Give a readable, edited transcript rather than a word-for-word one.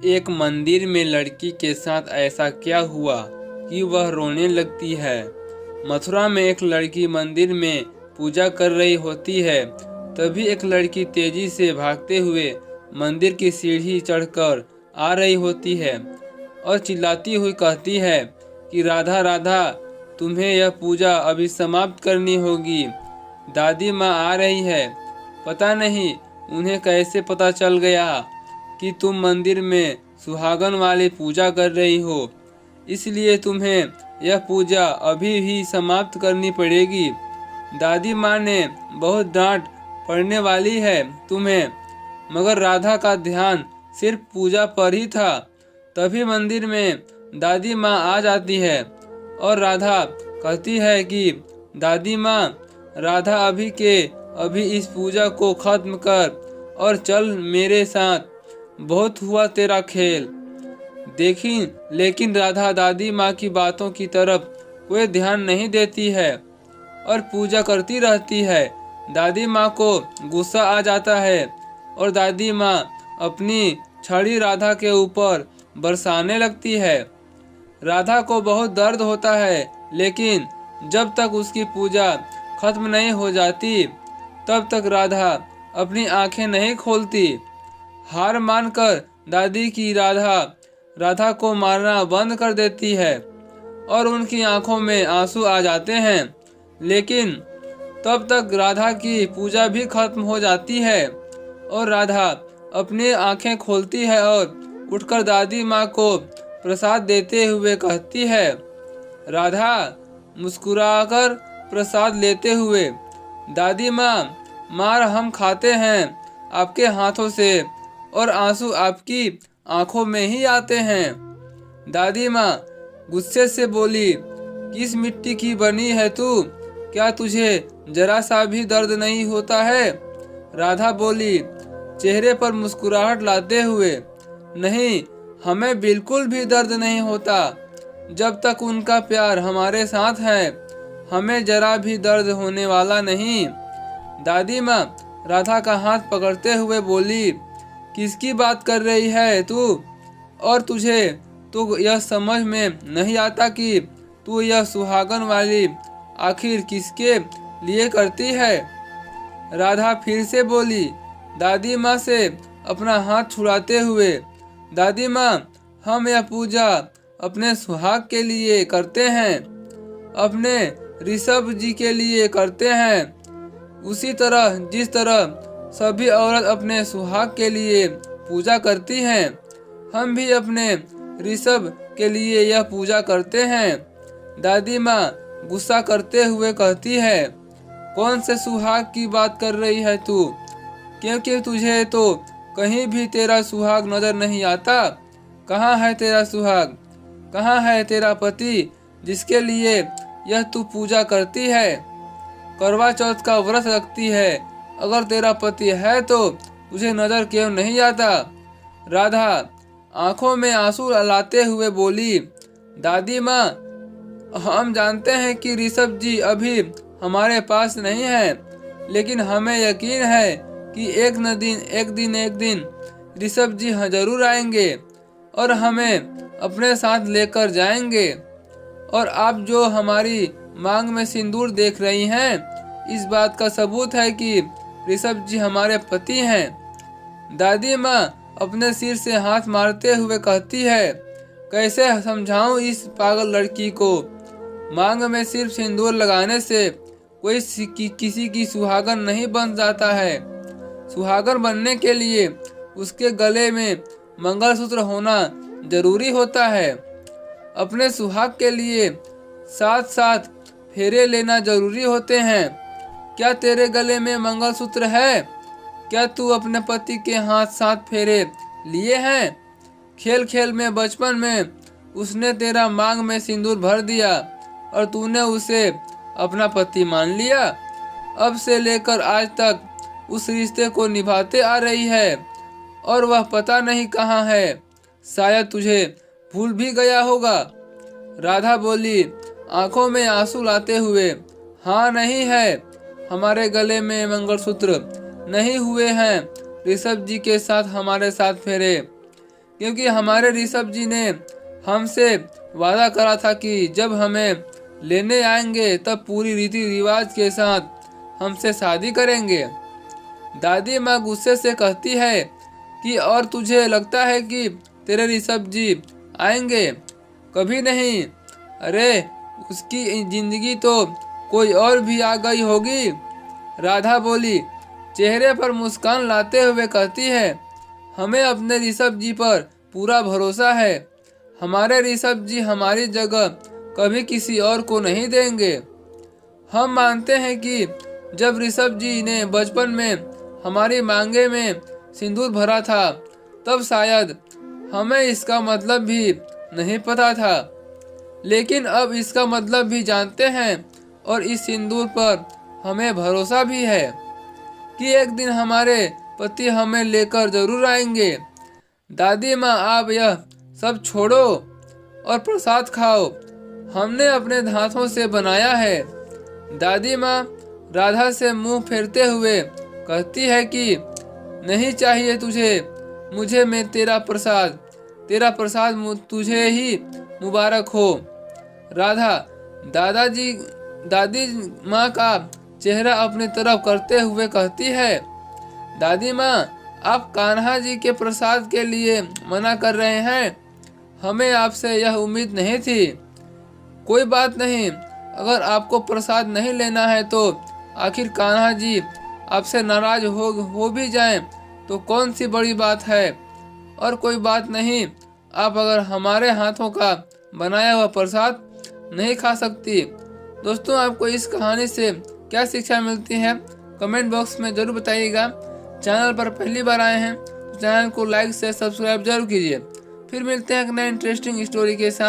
एक मंदिर में लड़की के साथ ऐसा क्या हुआ कि वह रोने लगती है। मथुरा में एक लड़की मंदिर में पूजा कर रही होती है। तभी एक लड़की तेजी से भागते हुए मंदिर की सीढ़ी चढ़कर आ रही होती है और चिल्लाती हुई कहती है कि राधा राधा, तुम्हें यह पूजा अभी समाप्त करनी होगी। दादी माँ आ रही है। पता नहीं उन्हें कैसे पता चल गया कि तुम मंदिर में सुहागन वाली पूजा कर रही हो, इसलिए तुम्हें यह पूजा अभी ही समाप्त करनी पड़ेगी। दादी माँ ने बहुत डांट पड़ने वाली है तुम्हें। मगर राधा का ध्यान सिर्फ पूजा पर ही था। तभी मंदिर में दादी माँ आ जाती है और राधा कहती है कि दादी माँ, राधा अभी के अभी इस पूजा को खत्म कर और चल मेरे साथ, बहुत हुआ तेरा खेल। लेकिन राधा दादी माँ की बातों की तरफ कोई ध्यान नहीं देती है और पूजा करती रहती है। दादी माँ को गुस्सा आ जाता है और दादी माँ अपनी छड़ी राधा के ऊपर बरसाने लगती है। राधा को बहुत दर्द होता है, लेकिन जब तक उसकी पूजा खत्म नहीं हो जाती तब तक राधा अपनी आंखें नहीं खोलती। हार मानकर दादी की राधा को मारना बंद कर देती है और उनकी आंखों में आंसू आ जाते हैं। लेकिन तब तक राधा की पूजा भी खत्म हो जाती है और राधा अपनी आंखें खोलती है और उठकर दादी माँ को प्रसाद देते हुए कहती है, राधा, मुस्कुराकर प्रसाद लेते हुए, दादी माँ, मार हम खाते हैं आपके हाथों से और आंसू आपकी आंखों में ही आते हैं। दादी माँ गुस्से से बोली, किस मिट्टी की बनी है तू? क्या तुझे जरा सा भी दर्द नहीं होता है? राधा बोली, चेहरे पर मुस्कुराहट लाते हुए, नहीं, हमें बिल्कुल भी दर्द नहीं होता। जब तक उनका प्यार हमारे साथ है, हमें जरा भी दर्द होने वाला नहीं। दादी माँ राधा का हाथ पकड़ते हुए बोली, किसकी बात कर रही है तू? और तुझे तो यह समझ में नहीं आता कि तू यह सुहागन वाली आखिर किसके लिए करती है? राधा फिर से बोली, दादी माँ से अपना हाथ छुड़ाते हुए, दादी माँ, हम यह पूजा अपने सुहाग के लिए करते हैं, अपने ऋषभ जी के लिए करते हैं। उसी तरह जिस तरह सभी औरत अपने सुहाग के लिए पूजा करती हैं, हम भी अपने ऋषभ के लिए यह पूजा करते हैं। दादी माँ गुस्सा करते हुए कहती है, कौन से सुहाग की बात कर रही है तू? क्योंकि तुझे तो कहीं भी तेरा सुहाग नजर नहीं आता। कहाँ है तेरा सुहाग? कहाँ है तेरा पति जिसके लिए यह तू पूजा करती है, करवा चौथ का व्रत रखती है? अगर तेरा पति है तो तुझे नजर क्यों नहीं आता? राधा आंखों में आंसू लाते हुए बोली, दादी माँ, हम जानते हैं कि ऋषभ जी अभी हमारे पास नहीं है, लेकिन हमें यकीन है कि एक दिन ऋषभ जी जरूर आएंगे और हमें अपने साथ लेकर जाएंगे। और आप जो हमारी मांग में सिंदूर देख रही हैं, इस बात का सबूत है कि ऋषभ जी हमारे पति हैं। दादी माँ अपने सिर से हाथ मारते हुए कहती है, कैसे समझाऊं इस पागल लड़की को? मांग में सिर्फ सिंदूर लगाने से कोई किसी की सुहागन नहीं बन जाता है। सुहागन बनने के लिए उसके गले में मंगलसूत्र होना जरूरी होता है। अपने सुहाग के लिए 7 फेरे लेना जरूरी होते हैं। क्या तेरे गले में मंगलसूत्र है? क्या तू अपने पति के हाथ 7 फेरे लिए हैं? खेल खेल में बचपन में उसने तेरा मांग में सिंदूर भर दिया और तूने उसे अपना पति मान लिया। अब से लेकर आज तक उस रिश्ते को निभाते आ रही है और वह पता नहीं कहाँ है। शायद तुझे भूल भी गया होगा। राधा बोली, आंखों में आंसू लाते हुए, हाँ, नहीं है, हमारे गले में मंगलसूत्र नहीं हुए हैं ऋषभ जी के साथ हमारे 7 फेरे। क्योंकि हमारे ऋषभ जी ने हमसे वादा करा था कि जब हमें लेने आएंगे तब पूरी रीति रिवाज के साथ हमसे शादी करेंगे। दादी माँ गुस्से से कहती है कि और तुझे लगता है कि तेरे ऋषभ जी आएंगे? कभी नहीं। अरे उसकी जिंदगी तो कोई और भी आ गई होगी। राधा बोली, चेहरे पर मुस्कान लाते हुए कहती है, हमें अपने ऋषभ जी पर पूरा भरोसा है। हमारे ऋषभ जी हमारी जगह कभी किसी और को नहीं देंगे। हम मानते हैं कि जब ऋषभ जी ने बचपन में हमारी मांगे में सिंदूर भरा था तब शायद हमें इसका मतलब भी नहीं पता था, लेकिन अब इसका मतलब भी जानते हैं और इस सिंदूर पर हमें भरोसा भी है कि एक दिन हमारे पति हमें लेकर जरूर आएंगे। दादी माँ आप यह सब छोड़ो और प्रसाद खाओ, हमने अपने हाथों से बनाया है। दादी माँ राधा से मुंह फेरते हुए कहती है कि नहीं चाहिए तुझे मुझे, मैं तेरा प्रसाद तुझे ही मुबारक हो। राधा दादी माँ का चेहरा अपनी तरफ करते हुए कहती है, दादी माँ आप कान्हा जी के प्रसाद के लिए मना कर रहे हैं, हमें आपसे यह उम्मीद नहीं थी। कोई बात नहीं, अगर आपको प्रसाद नहीं लेना है तो आखिर कान्हा जी आपसे नाराज हो भी जाएं तो कौन सी बड़ी बात है। और कोई बात नहीं, आप अगर हमारे हाथों का बनाया हुआ प्रसाद नहीं खा सकती। दोस्तों आपको इस कहानी से क्या शिक्षा मिलती है कमेंट बॉक्स में ज़रूर बताइएगा। चैनल पर पहली बार आए हैं तो चैनल को लाइक से सब्सक्राइब जरूर कीजिए। फिर मिलते हैं एक नए इंटरेस्टिंग स्टोरी के साथ।